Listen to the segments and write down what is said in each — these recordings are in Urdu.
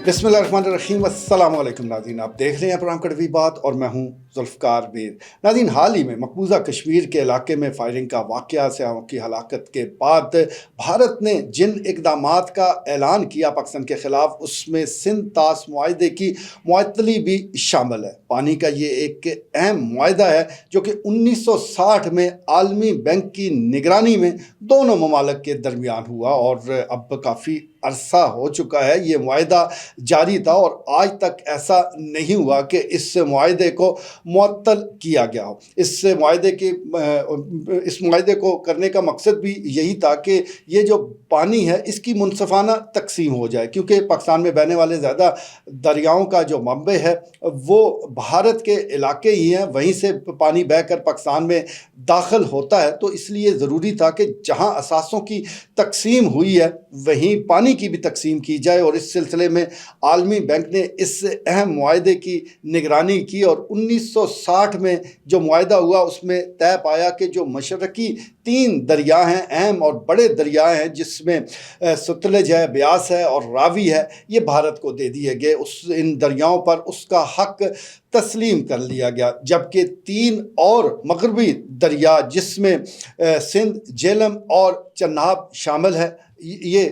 بسم اللہ الرحمن الرحیم، السلام علیکم ناظرین، آپ دیکھ رہے ہیں پروگرام کڑوی بات اور میں ہوں ذوالفقار میر۔ ناظرین، حال ہی میں مقبوضہ کشمیر کے علاقے میں فائرنگ کا واقعہ، سیاحوں کی ہلاکت کے بعد بھارت نے جن اقدامات کا اعلان کیا پاکستان کے خلاف، اس میں سندھ طاس معاہدے کی معطلی بھی شامل ہے۔ پانی کا یہ ایک اہم معاہدہ ہے جو کہ 1960 میں عالمی بینک کی نگرانی میں دونوں ممالک کے درمیان ہوا اور اب کافی عرصہ ہو چکا ہے یہ معاہدہ جاری تھا، اور آج تک ایسا نہیں ہوا کہ اس معاہدے کو معطل کیا گیا ہو۔ اس معاہدے کو کرنے کا مقصد بھی یہی تھا کہ یہ جو پانی ہے اس کی منصفانہ تقسیم ہو جائے، کیونکہ پاکستان میں بہنے والے زیادہ دریاؤں کا جو منبع ہے وہ بھارت کے علاقے ہی ہیں، وہیں سے پانی بہہ کر پاکستان میں داخل ہوتا ہے، تو اس لیے ضروری تھا کہ جہاں اثاثوں کی تقسیم ہوئی ہے وہیں پانی کی بھی تقسیم کی جائے، اور اس سلسلے میں عالمی بینک نے اس اہم معاہدے کی نگرانی کی، اور 1960 میں جو معاہدہ ہوا اس میں طے پایا کہ جو مشرقی 3 دریا ہیں، اہم اور بڑے دریا ہیں، جس میں ستلج ہے، بیاس ہے اور راوی ہے، یہ بھارت کو دے دیے گئے۔ ان دریاؤں پر اس کا حق تسلیم کر لیا گیا، جبکہ 3 اور مغربی دریا جس میں سندھ، جہلم اور چناب شامل ہے، یہ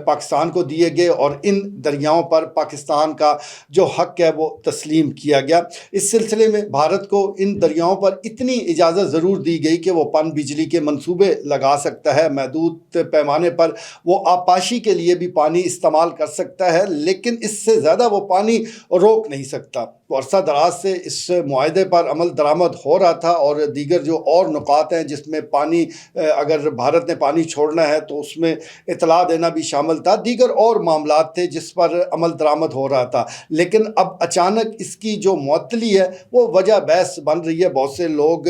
پاکستان کو دیے گئے، اور ان دریاؤں پر پاکستان کا جو حق ہے وہ تسلیم کیا گیا۔ اس سلسلے میں بھارت کو ان دریاؤں پر اتنی اجازت ضرور دی گئی کہ وہ پن بجلی کے منصوبے لگا سکتا ہے، محدود پیمانے پر وہ آبپاشی کے لیے بھی پانی استعمال کر سکتا ہے، لیکن اس سے زیادہ وہ پانی روک نہیں سکتا۔ تو عرصہ دراز سے اس معاہدے پر عمل درآمد ہو رہا تھا، اور دیگر جو اور نکات ہیں جس میں پانی، اگر بھارت نے پانی چھوڑنا ہے تو اس میں اطلاع دینا بھی شامل تھا، دیگر اور معاملات تھے جس پر عمل درآمد ہو رہا تھا، لیکن اب اچانک اس کی جو معطلی ہے وہ وجہ بحث بن رہی ہے۔ بہت سے لوگ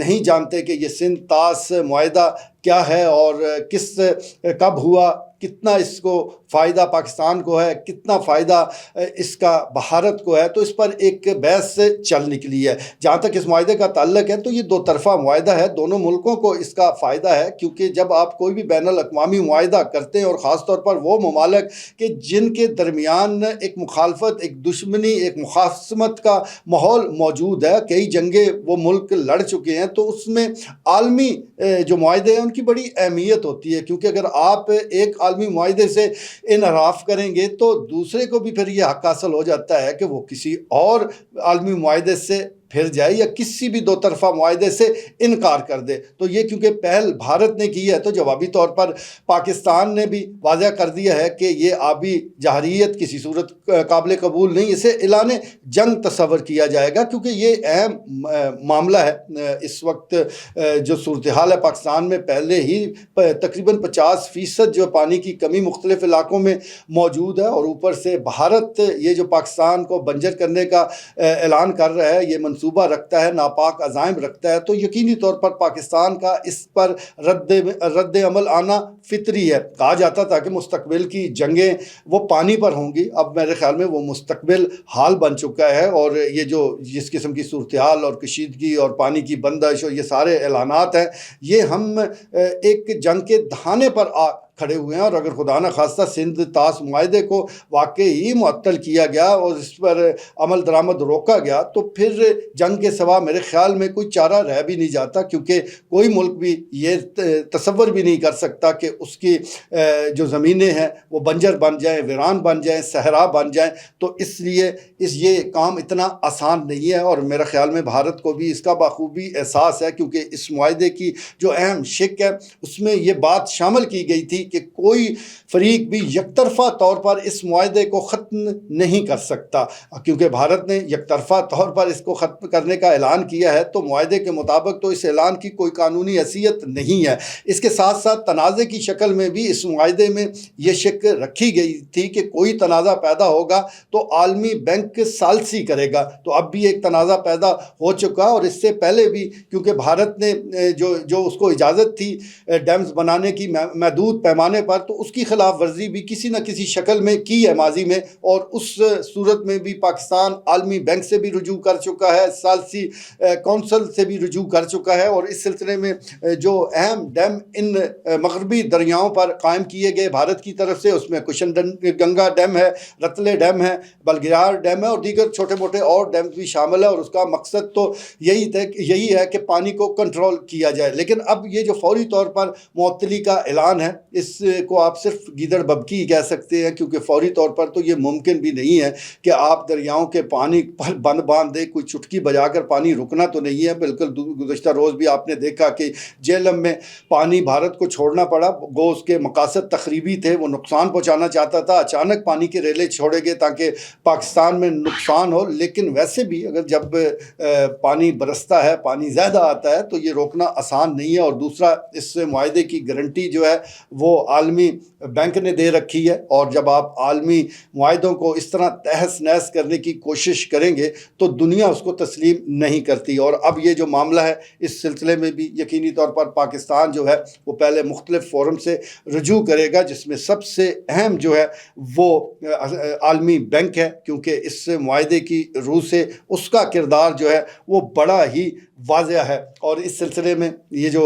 نہیں جانتے کہ یہ سندھ طاس معاہدہ کیا ہے اور کب ہوا، کتنا اس کو فائدہ پاکستان کو ہے، کتنا فائدہ اس کا بھارت کو ہے، تو اس پر ایک بحث چل نکلی ہے۔ جہاں تک اس معاہدے کا تعلق ہے تو یہ 2 طرفہ معاہدہ ہے، دونوں ملکوں کو اس کا فائدہ ہے، کیونکہ جب آپ کوئی بھی بین الاقوامی معاہدہ کرتے ہیں، اور خاص طور پر وہ ممالک کہ جن کے درمیان ایک مخالفت، ایک دشمنی، ایک مخاصمت کا ماحول موجود ہے، کئی جنگیں وہ ملک لڑ چکے ہیں، تو اس میں عالمی جو معاہدے ہیں ان کی بڑی اہمیت ہوتی ہے، کیونکہ اگر آپ ایک عالمی معاہدے سے انحراف کریں گے تو دوسرے کو بھی پھر یہ حق حاصل ہو جاتا ہے کہ وہ کسی اور عالمی معاہدے سے پھر جائے یا کسی بھی 2 طرفہ معاہدے سے انکار کر دے۔ تو یہ کیونکہ پہل بھارت نے کی ہے، تو جوابی طور پر پاکستان نے بھی واضح کر دیا ہے کہ یہ آبی جارحیت کسی صورت قابل قبول نہیں، اسے اعلان جنگ تصور کیا جائے گا، کیونکہ یہ اہم معاملہ ہے۔ اس وقت جو صورتحال ہے پاکستان میں، پہلے ہی تقریباً 50% جو پانی کی کمی مختلف علاقوں میں موجود ہے، اور اوپر سے بھارت یہ جو پاکستان کو بنجر کرنے کا اعلان کر رہا ہے، یہ منصوبہ رکھتا ہے، ناپاک عزائم رکھتا ہے، تو یقینی طور پر پاکستان کا اس پر رد عمل آنا فطری ہے۔ کہا جاتا تھا کہ مستقبل کی جنگیں وہ پانی پر ہوں گی، اب میرے خیال میں وہ مستقبل حال بن چکا ہے، اور یہ جو جس قسم کی صورتحال اور کشیدگی اور پانی کی بندش اور یہ سارے اعلانات ہیں، یہ ہم ایک جنگ کے دہانے پر کھڑے ہوئے ہیں، اور اگر خدا نخواستہ سندھ طاس معاہدے کو واقعی معطل کیا گیا اور اس پر عمل درآمد روکا گیا تو پھر جنگ کے سوا میرے خیال میں کوئی چارہ رہ بھی نہیں جاتا، کیونکہ کوئی ملک بھی یہ تصور بھی نہیں کر سکتا کہ اس کی جو زمینیں ہیں وہ بنجر بن جائیں، ویران بن جائیں، صحرا بن جائیں، تو اس لیے یہ کام اتنا آسان نہیں ہے، اور میرے خیال میں بھارت کو بھی اس کا بخوبی احساس ہے، کیونکہ اس معاہدے کی جو اہم شق ہے اس میں یہ بات شامل کی گئی تھی کہ کوئی فریق بھی یک طرفہ طور پر اس معاہدے کو ختم نہیں کر سکتا، کیونکہ بھارت نے یک طرفہ طور پر اس کو ختم کرنے کا اعلان کیا ہے، تو معاہدے کے مطابق تو اس اعلان کی کوئی قانونی حیثیت نہیں ہے۔ اس کے ساتھ ساتھ تنازع کی شکل میں بھی اس معاہدے میں یہ شک رکھی گئی تھی کہ کوئی تنازع پیدا ہوگا تو عالمی بینک ثالثی کرے گا، تو اب بھی ایک تنازع پیدا ہو چکا، اور اس سے پہلے بھی کیونکہ بھارت نے جو اس کو اجازت تھی ڈیمز بنانے کی محدود پیمانے پیمانے پر تو اس کی خلاف ورزی بھی کسی نہ کسی شکل میں کی ہے ماضی میں، اور اس صورت میں بھی پاکستان عالمی بینک سے بھی رجوع کر چکا ہے، ثالثی کونسل سے بھی رجوع کر چکا ہے، اور اس سلسلے میں جو اہم ڈیم ان مغربی دریاؤں پر قائم کیے گئے بھارت کی طرف سے، اس میں کشن گنگا ڈیم ہے، رتلے ڈیم ہے، بلگیار ڈیم ہے، اور دیگر چھوٹے موٹے اور ڈیم بھی شامل ہے، اور اس کا مقصد تو یہی ہے کہ پانی کو کنٹرول کیا جائے۔ لیکن اب یہ جو فوری طور پر معطلی کا اعلان ہے، اس کو آپ صرف گیدڑ ببکی کہہ سکتے ہیں، کیونکہ فوری طور پر تو یہ ممکن بھی نہیں ہے کہ آپ دریاؤں کے پانی پر بند باندھ دیں، کوئی چٹکی بجا کر پانی رکنا تو نہیں ہے۔ بالکل گزشتہ روز بھی آپ نے دیکھا کہ جہلم میں پانی بھارت کو چھوڑنا پڑا، گو اس کے مقاصد تخریبی تھے، وہ نقصان پہنچانا چاہتا تھا، اچانک پانی کے ریلے چھوڑے گئے تاکہ پاکستان میں نقصان ہو۔ لیکن ویسے بھی اگر جب پانی برستا ہے، پانی زیادہ آتا ہے، تو یہ روکنا آسان نہیں ہے۔ اور دوسرا، اس معاہدے کی گارنٹی جو ہے وہ عالمی بینک نے دے رکھی ہے، اور جب آپ عالمی معاہدوں کو اس طرح تہس نہس کرنے کی کوشش کریں گے تو دنیا اس کو تسلیم نہیں کرتی۔ اور اب یہ جو معاملہ ہے، اس سلسلے میں بھی یقینی طور پر پاکستان جو ہے وہ پہلے مختلف فورم سے رجوع کرے گا، جس میں سب سے اہم جو ہے وہ عالمی بینک ہے، کیونکہ اس معاہدے کی روح سے اس کا کردار جو ہے وہ بڑا ہی واضح ہے۔ اور اس سلسلے میں یہ جو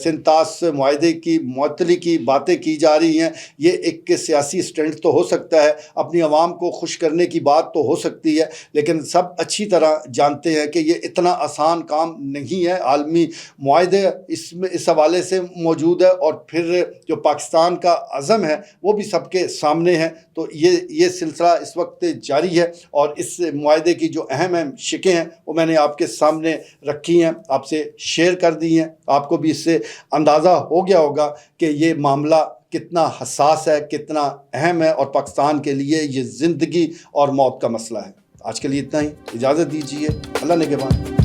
سنتاس معاہدے کی معطلی کی باتیں کی جا رہی ہیں، یہ ایک سیاسی سٹنٹ تو ہو سکتا ہے، اپنی عوام کو خوش کرنے کی بات تو ہو سکتی ہے، لیکن سب اچھی طرح جانتے ہیں کہ یہ اتنا آسان کام نہیں ہے۔ عالمی معاہدے اس حوالے سے موجود ہے، اور پھر جو پاکستان کا عزم ہے وہ بھی سب کے سامنے ہے۔ تو یہ سلسلہ اس وقت جاری ہے، اور اس معاہدے کی جو اہم شقیں ہیں وہ میں نے آپ کے سامنے رکھی ہیں، آپ سے شیئر کر دی ہیں۔ آپ کو بھی اس سے اندازہ ہو گیا ہوگا کہ یہ معاملہ کتنا حساس ہے، کتنا اہم ہے، اور پاکستان کے لیے یہ زندگی اور موت کا مسئلہ ہے۔ آج کے لیے اتنا ہی، اجازت دیجیے، اللہ نگہبان۔